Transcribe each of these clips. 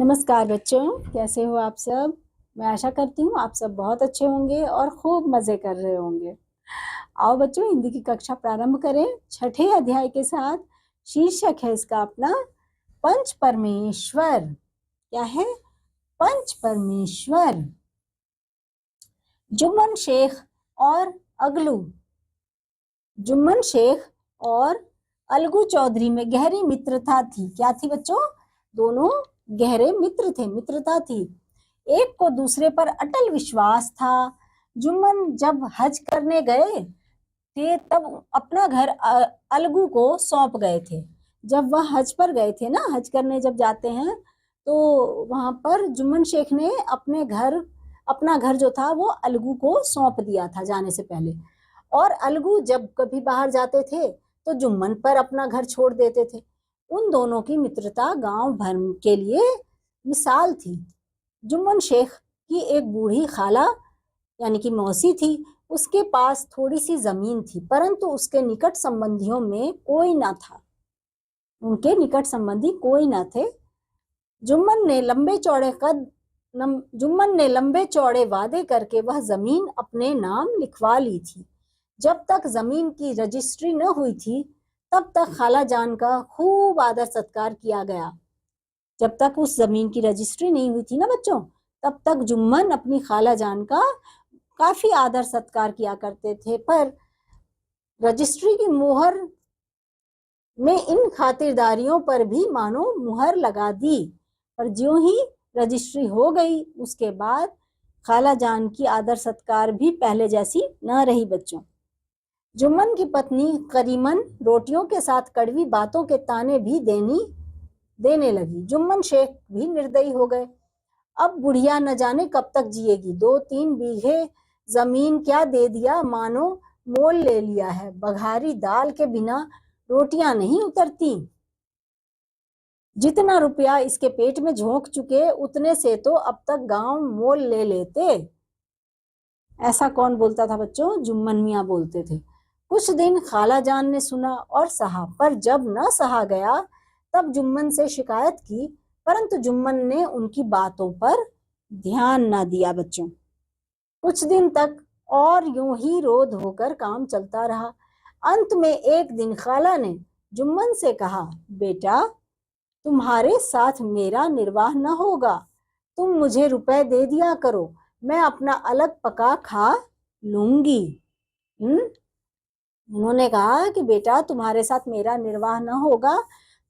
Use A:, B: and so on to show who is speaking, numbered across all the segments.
A: नमस्कार बच्चों, कैसे हो आप सब। मैं आशा करती हूँ आप सब बहुत अच्छे होंगे और खूब मज़े कर रहे होंगे। आओ बच्चों, हिंदी की कक्षा प्रारंभ करें छठे अध्याय के साथ। शीर्षक है इसका अपना पंच परमेश्वर। क्या है? पंच परमेश्वर। जुम्मन शेख और अगलू। जुम्मन शेख और अलगू चौधरी में गहरी मित्रता थी। क्या थी बच्चों? दोनों गहरे मित्र थे, मित्रता थी। एक को दूसरे पर अटल विश्वास था। जुम्मन जब हज करने गए थे तब अपना घर अलगू को सौंप गए थे। जब वह हज पर गए थे ना, हज करने जब जाते हैं तो वहां पर जुम्मन शेख ने अपना घर जो था वो अलगू को सौंप दिया था जाने से पहले। और अलगू जब कभी बाहर जाते थे तो जुम्मन पर अपना घर छोड़ देते थे। उन दोनों की मित्रता गांव भर के लिए मिसाल थी। जुम्मन शेख की एक बूढ़ी खाला यानी कि मौसी थी। उसके पास थोड़ी सी जमीन थी, परंतु उसके निकट संबंधियों में कोई ना था। उनके निकट संबंधी कोई ना थे। जुम्मन ने लंबे चौड़े वादे करके वह जमीन अपने नाम लिखवा ली थी। जब तक जमीन की रजिस्ट्री न हुई थी तब तक खाला जान का खूब आदर सत्कार किया गया। जब तक उस जमीन की रजिस्ट्री नहीं हुई थी ना बच्चों, तब तक जुम्मन अपनी खाला जान का काफी आदर सत्कार किया करते थे। पर रजिस्ट्री की मुहर में इन खातिरदारियों पर भी मानो मुहर लगा दी। पर ज्यों ही रजिस्ट्री हो गई उसके बाद खाला जान की आदर सत्कार भी पहले जैसी न रही बच्चों। जुम्मन की पत्नी करीमन रोटियों के साथ कड़वी बातों के ताने भी देने लगी। जुम्मन शेख भी निर्दयी हो गए। अब बुढ़िया न जाने कब तक जिएगी। 2-3 बीघे जमीन क्या दे दिया, मानो मोल ले लिया है। बघारी दाल के बिना रोटियां नहीं उतरती। जितना रुपया इसके पेट में झोंक चुके उतने से तो अब तक गांव मोल ले लेते। ऐसा कौन बोलता था बच्चों? जुम्मन मियाँ बोलते थे। कुछ दिन खाला जान ने सुना और सहा, पर जब न सहा गया तब जुम्मन से शिकायत की, परंतु जुम्मन ने उनकी बातों पर ध्यान न दिया बच्चों। कुछ दिन तक और यूं ही रोध होकर काम चलता रहा। अंत में एक दिन खाला ने जुम्मन से कहा, बेटा, तुम्हारे साथ मेरा निर्वाह न होगा। तुम मुझे रुपए दे दिया करो, मैं अपना अलग पका खा लूंगी। उन्होंने कहा कि बेटा, तुम्हारे साथ मेरा निर्वाह न होगा,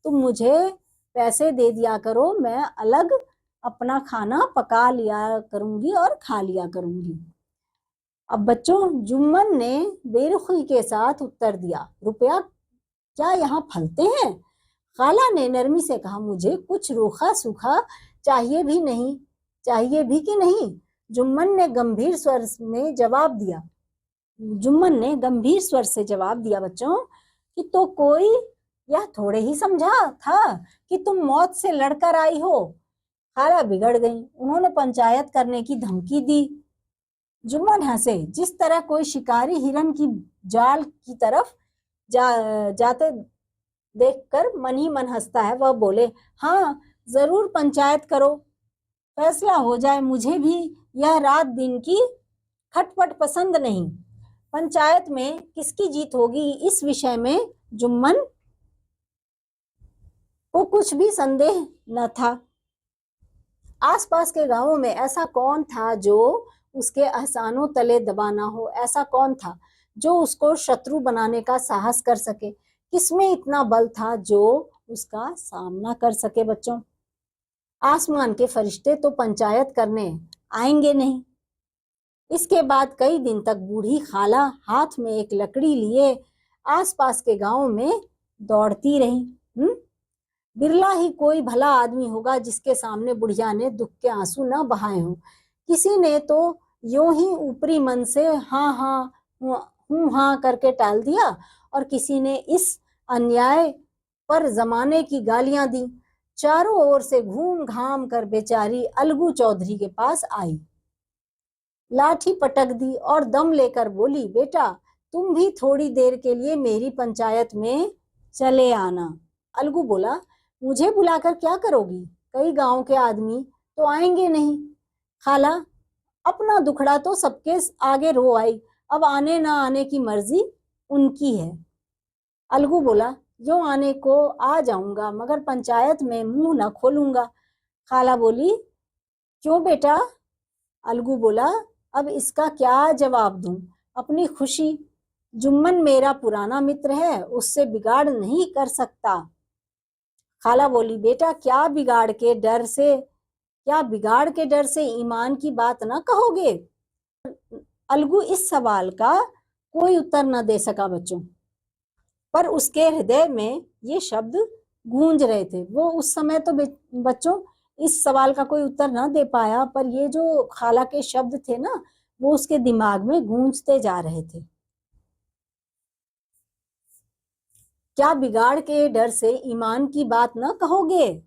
A: तुम मुझे पैसे दे दिया करो, मैं अलग अपना खाना पका लिया करूंगी और खा लिया करूंगी। अब बच्चों, जुम्मन ने बेरुखी के साथ उत्तर दिया, रुपया क्या यहाँ फलते हैं? खाला ने नरमी से कहा, मुझे कुछ रूखा सूखा चाहिए भी कि नहीं? जुम्मन ने गंभीर स्वर से जवाब दिया बच्चों कि तो कोई यह थोड़े ही समझा था कि तुम मौत से लड़कर आई हो। खाला बिगड़ गई। उन्होंने पंचायत करने की धमकी दी। जुम्मन हंसे। जिस तरह कोई शिकारी हिरन की जाल की तरफ जाते देखकर मन ही मन हंसता है, वह बोले, हाँ जरूर पंचायत करो, फैसला हो जाए। मुझे भी यह रात दिन की खटपट पसंद नहीं। पंचायत में किसकी जीत होगी इस विषय में जुम्मन को कुछ भी संदेह न था। आसपास के गांवों में ऐसा कौन था जो उसके एहसानों तले दबा ना हो? ऐसा कौन था जो उसको शत्रु बनाने का साहस कर सके? किसमें इतना बल था जो उसका सामना कर सके बच्चों? आसमान के फरिश्ते तो पंचायत करने आएंगे नहीं। इसके बाद कई दिन तक बूढ़ी खाला हाथ में एक लकड़ी लिए आसपास के गांव में दौड़ती रही। बिरला ही कोई भला आदमी होगा जिसके सामने बुढ़िया ने दुख के आंसू न बहाए हों। किसी ने तो यूं ही ऊपरी मन से हाँ हाँ करके टाल दिया, और किसी ने इस अन्याय पर जमाने की गालियां दी। चारों ओर से घूम घाम कर बेचारी अलगू चौधरी के पास आई, लाठी पटक दी और दम लेकर बोली, बेटा, तुम भी थोड़ी देर के लिए मेरी पंचायत में चले आना। अलगू बोला, मुझे बुलाकर क्या करोगी? कई गांव के आदमी तो आएंगे नहीं। खाला अपना दुखड़ा तो सबके आगे रो आई, अब आने ना आने की मर्जी उनकी है। अलगू बोला, जो आने को आ जाऊंगा, मगर पंचायत में मुंह न खोलूंगा। खाला बोली, क्यों बेटा? अलगू बोला, अब इसका क्या जवाब दूं? अपनी खुशी, जुम्मन मेरा पुराना मित्र है, उससे बिगाड़ नहीं कर सकता। खाला बोली, बेटा क्या बिगाड़ के डर से ईमान की बात ना कहोगे? अलगू इस सवाल का कोई उत्तर न दे सका बच्चों, पर उसके हृदय में ये शब्द गूंज रहे थे। वो उस समय तो बच्चों इस सवाल का कोई उत्तर न दे पाया, पर ये जो खाला के शब्द थे ना, वो उसके दिमाग में गूंजते जा रहे थे। क्या बिगाड़ के डर से ईमान की बात न कहोगे?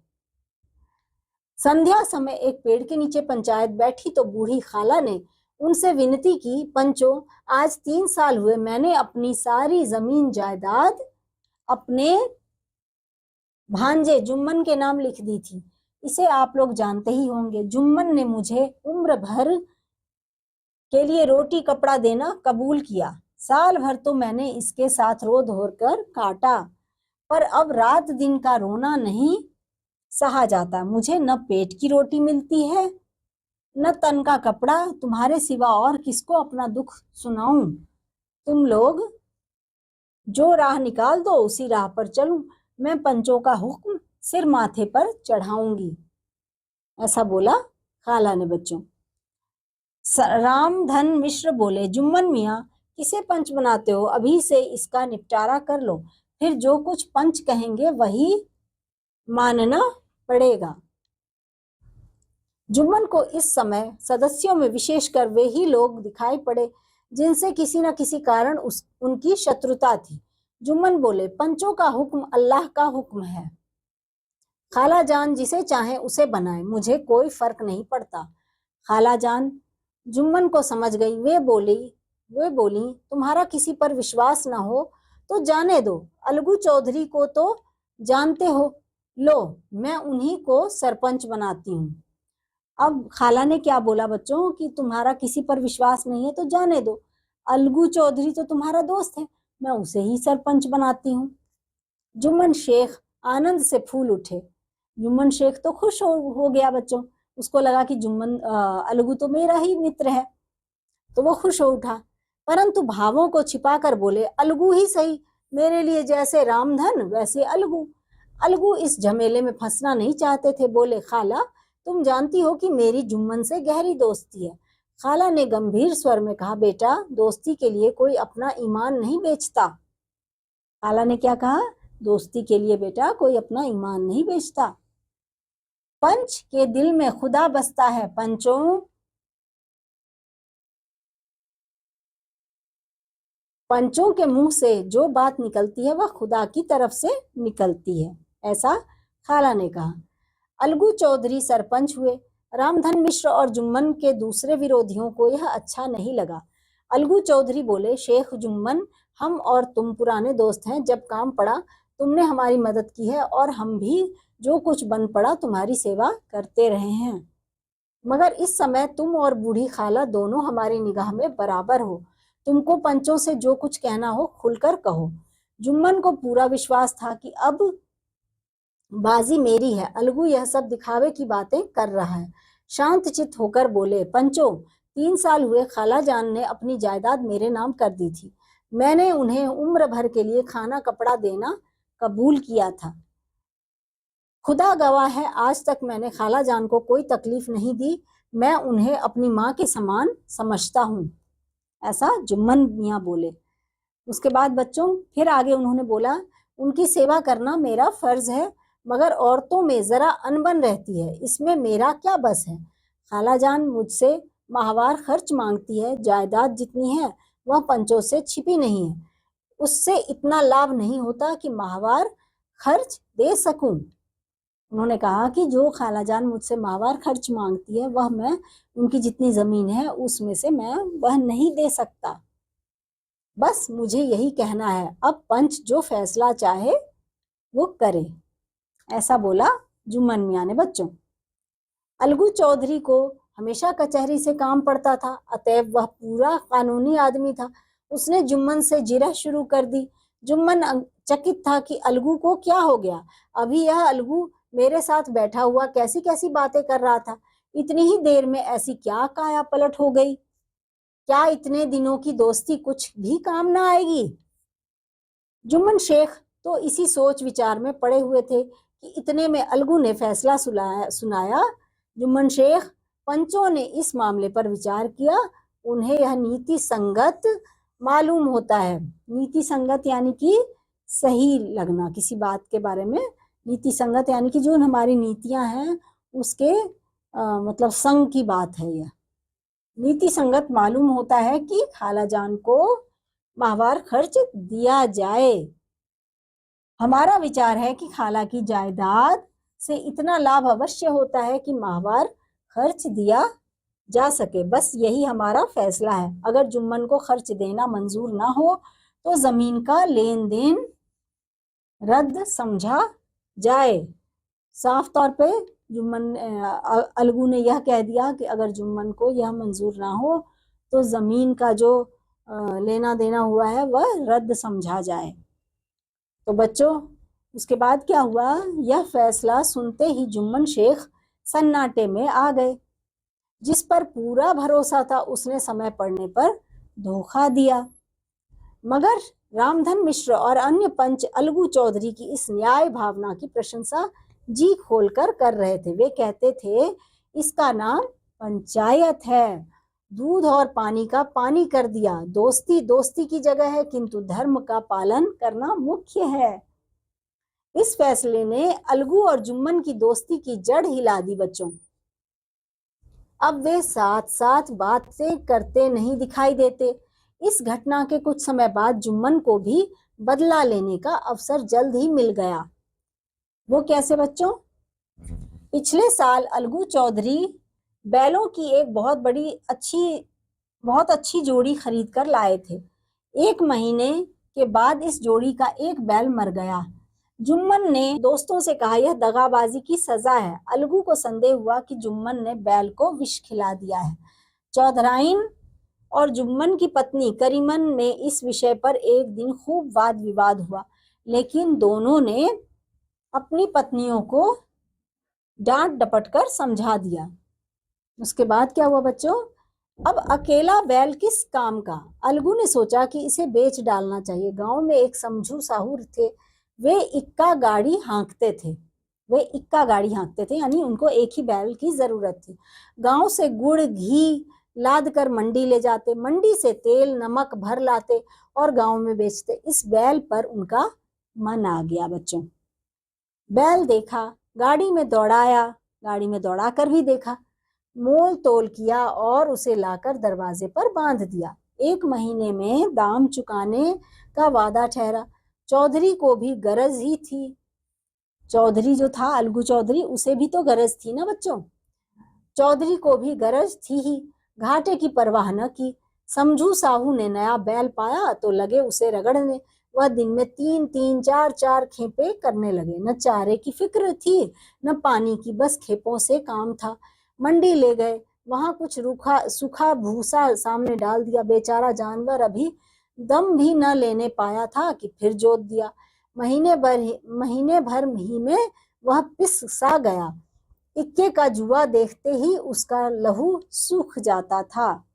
A: संध्या समय एक पेड़ के नीचे पंचायत बैठी तो बूढ़ी खाला ने उनसे विनती की, पंचों, आज 3 साल हुए मैंने अपनी सारी जमीन जायदाद अपने भांजे जुम्मन के नाम लिख दी थी। इसे आप लोग जानते ही होंगे। जुम्मन ने मुझे उम्र भर के लिए रोटी कपड़ा देना कबूल किया। साल भर तो मैंने इसके साथ रो धोर कर काटा, पर अब रात दिन का रोना नहीं सहा जाता। मुझे न पेट की रोटी मिलती है, न तन का कपड़ा। तुम्हारे सिवा और किसको अपना दुख सुनाऊं? तुम लोग जो राह निकाल दो उसी राह पर चलूं। मैं पंचों का हुक्म सिर माथे पर चढ़ाऊंगी। ऐसा बोला खाला ने बच्चों। रामधन मिश्र बोले, जुम्मन मियाँ, किसे पंच बनाते हो? अभी से इसका निपटारा कर लो, फिर जो कुछ पंच कहेंगे वही मानना पड़ेगा। जुम्मन को इस समय सदस्यों में विशेषकर वे ही लोग दिखाई पड़े जिनसे किसी न किसी कारण उनकी शत्रुता थी। जुम्मन बोले, पंचों का हुक्म अल्लाह का हुक्म है। खाला जान जिसे चाहे उसे बनाए, मुझे कोई फर्क नहीं पड़ता। खाला जान जुम्मन को समझ गई। वे बोली, तुम्हारा किसी पर विश्वास ना हो तो जाने दो। अलगू चौधरी को तो जानते हो, लो मैं उन्हीं को सरपंच बनाती हूँ। अब खाला ने क्या बोला बच्चों कि तुम्हारा किसी पर विश्वास नहीं है तो जाने दो। अलगू चौधरी तो तुम्हारा दोस्त है, मैं उसे ही सरपंच बनाती हूँ। जुम्मन शेख आनंद से फूल उठे। जुम्मन शेख तो खुश हो गया बच्चों। उसको लगा कि अलगू तो मेरा ही मित्र है, तो वो खुश हो उठा, परंतु भावों को छिपाकर बोले, अलगू ही सही, मेरे लिए जैसे रामधन वैसे अलगू। अलगू इस झमेले में फंसना नहीं चाहते थे। बोले, खाला तुम जानती हो कि मेरी जुम्मन से गहरी दोस्ती है। खाला ने गंभीर स्वर में कहा, बेटा दोस्ती के लिए कोई अपना ईमान नहीं बेचता। खाला ने क्या कहा? दोस्ती के लिए बेटा कोई अपना ईमान नहीं बेचता। पंच के दिल में खुदा बसता है। पंचों के मुंह से जो बात निकलती है वह खुदा की तरफ से निकलती है, ऐसा खाला ने कहा। अलगू चौधरी सरपंच हुए। रामधन मिश्र और जुम्मन के दूसरे विरोधियों को यह अच्छा नहीं लगा। अलगू चौधरी बोले, शेख जुम्मन, हम और तुम पुराने दोस्त हैं। जब काम पड़ा तुमने हमारी मदद की है और हम भी जो कुछ बन पड़ा तुम्हारी सेवा करते रहे हैं, मगर इस समय तुम और बूढ़ी खाला दोनों हमारी निगाह में बराबर हो। तुमको पंचों से जो कुछ कहना हो खुलकर कहो। जुम्मन को पूरा विश्वास था कि अब बाजी मेरी है। अलगू यह सब दिखावे की बातें कर रहा है। शांत चित्त होकर बोले, पंचों, 3 साल हुए खाला जान ने अपनी जायदाद मेरे नाम कर दी थी। मैंने उन्हें उम्र भर के लिए खाना कपड़ा देना कबूल किया था। खुदा गवाह है, आज तक मैंने खाला जान को कोई तकलीफ नहीं दी। मैं उन्हें अपनी माँ के समान समझता हूँ। ऐसा जुम्मन मियाँ बोले। उसके बाद बच्चों फिर आगे उन्होंने बोला, उनकी सेवा करना मेरा फर्ज है, मगर औरतों में जरा अनबन रहती है, इसमें मेरा क्या बस है। खाला जान मुझसे माहवार खर्च मांगती है। जायदाद जितनी है वह पंचों से छिपी नहीं है। उससे इतना लाभ नहीं होता कि माहवार खर्च दे सकूं। उन्होंने कहा कि जो खाला जान मुझसे माहवार खर्च मांगती है वह मैं उनकी जितनी जमीन है उसमें से मैं वह नहीं दे सकता। बस मुझे यही कहना है, अब पंच जो फैसला चाहे वो करे। ऐसा बोला जुम्मन मियाँ ने बच्चों। अलगू चौधरी को हमेशा कचहरी से काम पड़ता था, अतएव वह पूरा कानूनी आदमी था। उसने जुम्मन से जिरह शुरू कर दी। जुम्मन चकित था कि अलगू को क्या हो गया। अभी यह अलगू मेरे साथ बैठा हुआ कैसी कैसी बातें कर रहा था। इतनी ही देर में ऐसी क्या काया पलट हो गई। क्या इतने दिनों की दोस्ती कुछ भी काम ना आएगी। जुम्मन शेख तो इसी सोच विचार में पड़े हुए थे कि इतने में अलगू ने फैसला सुनाया। जुम्मन शेख पंचों ने इस मामले पर विचार किया। उन्हें यह नीति संगत मालूम होता है। नीति संगत यानी कि सही लगना किसी बात के बारे में। नीति संगत यानी कि जो हमारी नीतियां हैं उसके मतलब संग की बात है। यह नीति संगत मालूम होता है कि खालाजान को माहवार खर्च दिया जाए। हमारा विचार है कि खाला की जायदाद से इतना लाभ अवश्य होता है कि माहवार खर्च दिया जा सके। बस यही हमारा फैसला है। अगर जुम्मन को खर्च देना मंजूर ना हो तो जमीन का लेन देन रद्द समझा जाए। साफ तौर पे जुम्मन अलगू ने यह कह दिया कि अगर जुम्मन को यह मंजूर ना हो तो जमीन का जो लेना देना हुआ है वह रद्द समझा जाए। तो बच्चों उसके बाद क्या हुआ। यह फैसला सुनते ही जुम्मन शेख सन्नाटे में आ गए। जिस पर पूरा भरोसा था उसने समय पड़ने पर धोखा दिया। मगर रामधन मिश्र और अन्य पंच अलगू चौधरी की इस न्याय भावना की प्रशंसा जी खोलकर कर रहे थे। वे कहते थे इसका नाम पंचायत है। दूध और पानी का पानी कर दिया। दोस्ती दोस्ती की जगह है किंतु धर्म का पालन करना मुख्य है। इस फैसले ने अलगू और जुम्मन की दोस्ती की जड़ हिला दी बच्चों। अब वे साथ साथ बातें करते नहीं दिखाई देते। इस घटना के कुछ समय बाद जुम्मन को भी बदला लेने का अवसर जल्द ही मिल गया। वो कैसे बच्चों। पिछले साल अलगू चौधरी बैलों की एक बहुत अच्छी जोड़ी खरीद कर लाए थे। 1 महीने के बाद इस जोड़ी का एक बैल मर गया। जुम्मन ने दोस्तों से कहा यह दगाबाजी की सजा है। अलगू को संदेह हुआ कि जुम्मन ने बैल को विष खिला दिया है। चौधराइन और जुम्मन की पत्नी करीमन में इस विषय पर एक दिन खूब वाद विवाद हुआ, लेकिन दोनों ने अपनी पत्नियों को डांट डपट कर समझा दिया। उसके बाद क्या हुआ बच्चों। अब अकेला बैल किस काम का। अलगू ने सोचा कि इसे बेच डालना चाहिए। गांव में एक समझू साहूर थे। वे इक्का गाड़ी हाँकते थे यानी उनको एक ही बैल की जरूरत थी। गांव से गुड़ घी लाद कर मंडी ले जाते। मंडी से तेल नमक भर लाते और गांव में बेचते। इस बैल पर उनका मन आ गया बच्चों। बैल देखा, गाड़ी में दौड़ाया, गाड़ी में दौड़ा कर भी देखा, मोल तोल किया और उसे लाकर दरवाजे पर बांध दिया। 1 महीने में दाम चुकाने का वादा ठहरा। चौधरी को भी गरज ही थी। चौधरी जो था अलगू चौधरी उसे भी तो गरज थी ना बच्चों। चौधरी को भी गरज थी ही। घाटे की परवाह न की। समझू साहू ने नया बैल पाया तो लगे उसे रगड़ने। वह दिन में 3-3 4-4 खेपे करने लगे। न चारे की फिक्र थी न पानी की, बस खेपों से काम था। मंडी ले गए, वहां कुछ सूखा भूसा सामने डाल दिया। बेचारा जानवर अभी दम भी न लेने पाया था कि फिर जोत दिया। महीने भर ही में वह पिस सा गया। इक्के का जुआ देखते ही उसका लहू सूख जाता था।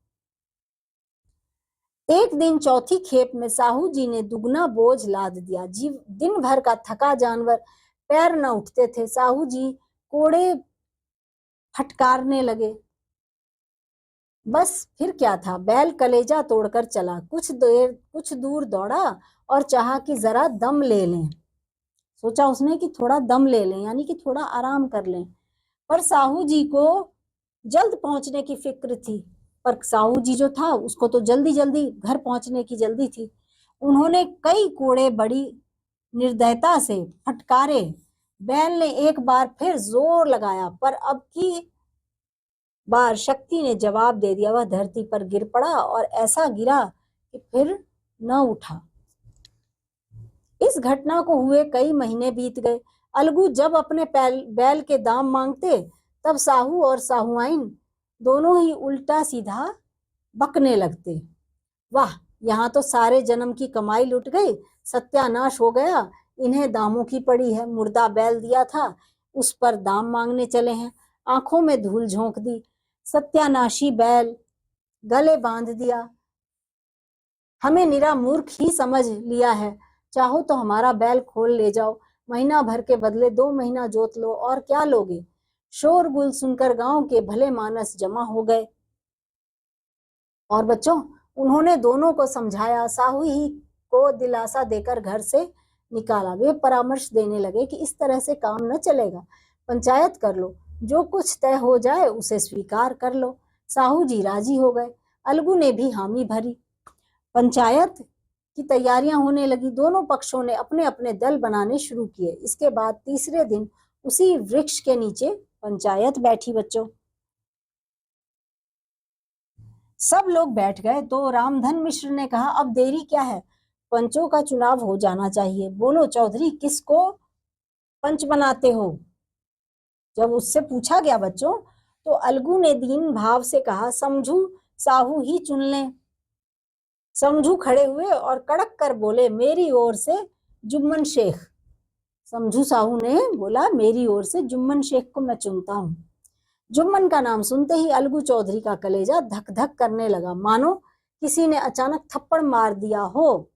A: एक दिन चौथी खेप में साहू जी ने दुगना बोझ लाद दिया। दिन भर का थका जानवर, पैर न उठते थे। साहू जी कोड़े फटकारने लगे। बस फिर क्या था, बैल कलेजा तोड़कर चला। कुछ दूर दौड़ा और चाहा कि जरा दम ले लें। सोचा उसने कि थोड़ा दम ले लें यानी कि थोड़ा आराम कर लें। पर साहू जी को जल्द पहुंचने की फिक्र थी। पर साहू जी जो था उसको तो जल्दी जल्दी घर पहुंचने की जल्दी थी। उन्होंने कई कोड़े बड़ी निर्दयता से फटकारे। बैल ने एक बार फिर जोर लगाया पर अब की बार शक्ति ने जवाब दे दिया। वह धरती पर गिर पड़ा और ऐसा गिरा कि फिर न उठा। इस घटना को हुए कई महीने बीत गए। अलगू जब अपने बैल के दाम मांगते तब साहू और साहुआइन दोनों ही उल्टा सीधा बकने लगते। वाह, यहाँ तो सारे जन्म की कमाई लुट गई, सत्यानाश हो गया, इन्हें दामों की पड़ी है। मुर्दा बैल दिया था, उस पर दाम मांगने चले हैं। आंखों में धूल झोंक दी। सत्यानाशी बैल, गले बांध दिया। हमें निरा मूर्ख ही समझ लिया है। चाहो तो हमारा बैल खोल ले जाओ, महीना भर के बदले 2 महीना जोत लो, और क्या लोगे। शोरगुल सुनकर गांव के भले मानस जमा हो गए। और बच्चों, उन्होंने दोनों को समझाया, साहू ही को दिलासा देकर घर से निकाला। वे परामर्श देने लगे कि इस तरह से काम न चलेगा, पंचायत कर लो, जो कुछ तय हो जाए उसे स्वीकार कर लो। साहू जी राजी हो गए। अलगू ने भी हामी भरी। पंचायत की तैयारियां होने लगी। दोनों पक्षों ने अपने अपने दल बनाने शुरू किए। इसके बाद तीसरे दिन उसी वृक्ष के नीचे पंचायत बैठी। बच्चों, सब लोग बैठ गए तो रामधन मिश्र ने कहा, अब देरी क्या है, पंचों का चुनाव हो जाना चाहिए। बोलो चौधरी, किसको पंच बनाते हो। जब उससे पूछा गया बच्चों, तो अलगू ने दीन भाव से कहा, समझू साहू ही चुन लें। समझू खड़े हुए और कड़क कर बोले, मेरी ओर से जुम्मन शेख। समझू साहू ने बोला, मेरी ओर से जुम्मन शेख को मैं चुनता हूँ। जुम्मन का नाम सुनते ही अलगू चौधरी का कलेजा धक धक करने लगा, मानो किसी ने अचानक थप्पड़ मार दिया हो।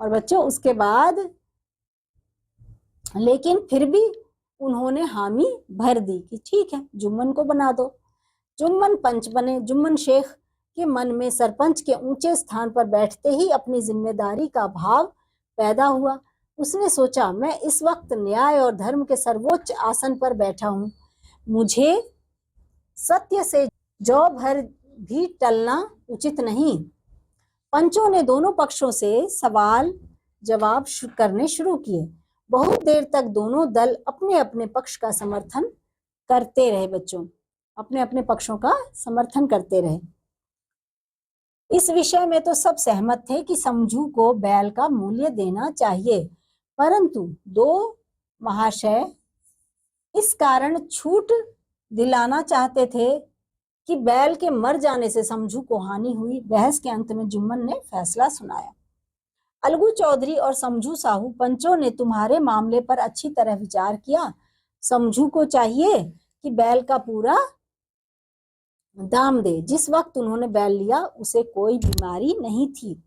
A: और बच्चों, उसके बाद लेकिन फिर भी उन्होंने हामी भर दी कि ठीक है, जुम्मन को बना दो। जुम्मन पंच बने। जुम्मन शेख के मन में सरपंच के ऊंचे स्थान पर बैठते ही अपनी जिम्मेदारी का भाव पैदा हुआ। उसने सोचा, मैं इस वक्त न्याय और धर्म के सर्वोच्च आसन पर बैठा हूँ, मुझे सत्य से जौ भर भी टलना उचित नहीं। पंचों ने दोनों पक्षों से सवाल जवाब करने शुरू किए। बहुत देर तक दोनों दल अपने अपने पक्ष का समर्थन करते रहे। बच्चों, अपने अपने पक्षों का समर्थन करते रहे। इस विषय में तो सब सहमत थे कि समझू को बैल का मूल्य देना चाहिए, परंतु दो महाशय इस कारण छूट दिलाना चाहते थे कि बैल के मर जाने से समझू को हानि हुई। बहस के अंत में जुम्मन ने फैसला सुनाया, अलगू चौधरी और समझू साहू, पंचों ने तुम्हारे मामले पर अच्छी तरह विचार किया। समझू को चाहिए कि बैल का पूरा दाम दे। जिस वक्त उन्होंने बैल लिया उसे कोई बीमारी नहीं थी।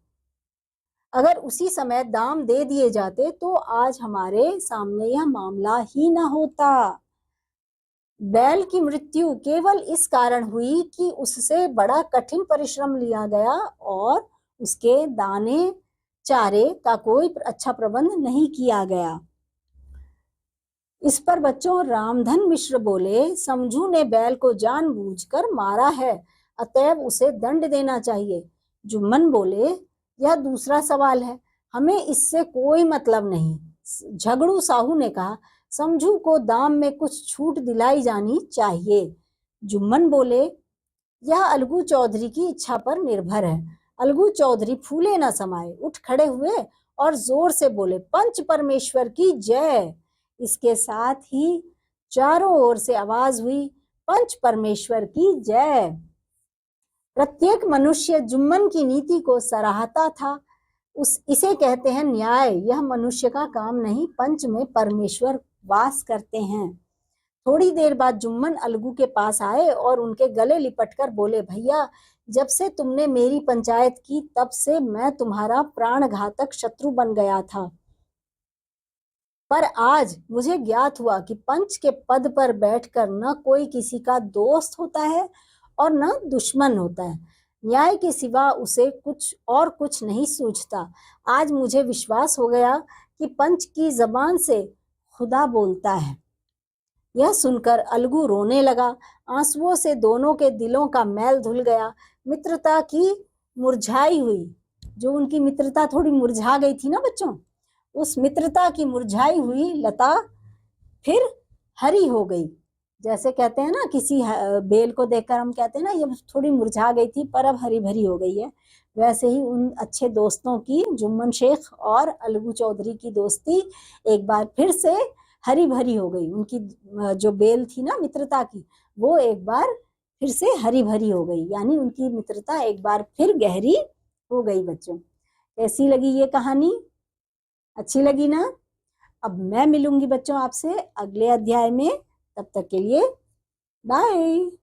A: अगर उसी समय दाम दे दिए जाते तो आज हमारे सामने यह मामला ही न होता। बैल की मृत्यु केवल इस कारण हुई कि उससे बड़ा कठिन परिश्रम लिया गया और उसके दाने चारे का कोई अच्छा प्रबंध नहीं किया गया। इस पर बच्चों रामधन मिश्र बोले, समझू ने बैल को जानबूझकर मारा है, अतएव उसे दंड देना चाहिए। जुम्मन बोले, यह दूसरा सवाल है, हमें इससे कोई मतलब नहीं। झगड़ू साहू ने कहा, समझू को दाम में कुछ छूट दिलाई जानी चाहिए। जुम्मन बोले, यह अलगू चौधरी की इच्छा पर निर्भर है। अलगू चौधरी फूले न समाये, उठ खड़े हुए और जोर से बोले, पंच परमेश्वर की जय। इसके साथ ही चारों ओर से आवाज हुई, पंच परमेश्वर की जय। प्रत्येक मनुष्य जुम्मन की नीति को सराहता था। इसे कहते हैं न्याय। यह मनुष्य का काम नहीं, पंच में परमेश्वर वास करते हैं। थोड़ी देर बाद जुम्मन अलगू के पास आए और उनके गले लिपटकर बोले, भैया, जब से तुमने मेरी पंचायत की तब से मैं तुम्हारा प्राणघातक शत्रु बन गया था, पर आज मुझे ज्ञात हुआ कि पंच के पद पर बैठकर न कोई किसी का दोस्त होता है और न दुश्मन होता है। न्याय के सिवा उसे कुछ नहीं सूझता। आज मुझे विश्वास हो गया कि पंच की जबान से खुदा बोलता है। यह सुनकर अलगू रोने लगा। आंसुओं से दोनों के दिलों का मैल धुल गया। मित्रता की मुरझाई हुई, जो उनकी मित्रता थोड़ी मुरझा गई थी ना बच्चों, उस मित्रता की मुरझाई हुई लता फिर हरी हो गई। जैसे कहते हैं ना, किसी बेल को देखकर हम कहते हैं ना, ये थोड़ी मुरझा गई थी पर अब हरी भरी हो गई है। वैसे ही उन अच्छे दोस्तों की, जुम्मन शेख और अलगू चौधरी की दोस्ती एक बार फिर से हरी भरी हो गई। उनकी जो बेल थी ना मित्रता की, वो एक बार फिर से हरी भरी हो गई, यानी उनकी मित्रता एक बार फिर गहरी हो गई। बच्चों, कैसी लगी ये कहानी? अच्छी लगी ना? अब मैं मिलूंगी बच्चों आपसे अगले अध्याय में। तब तक के लिए बाय।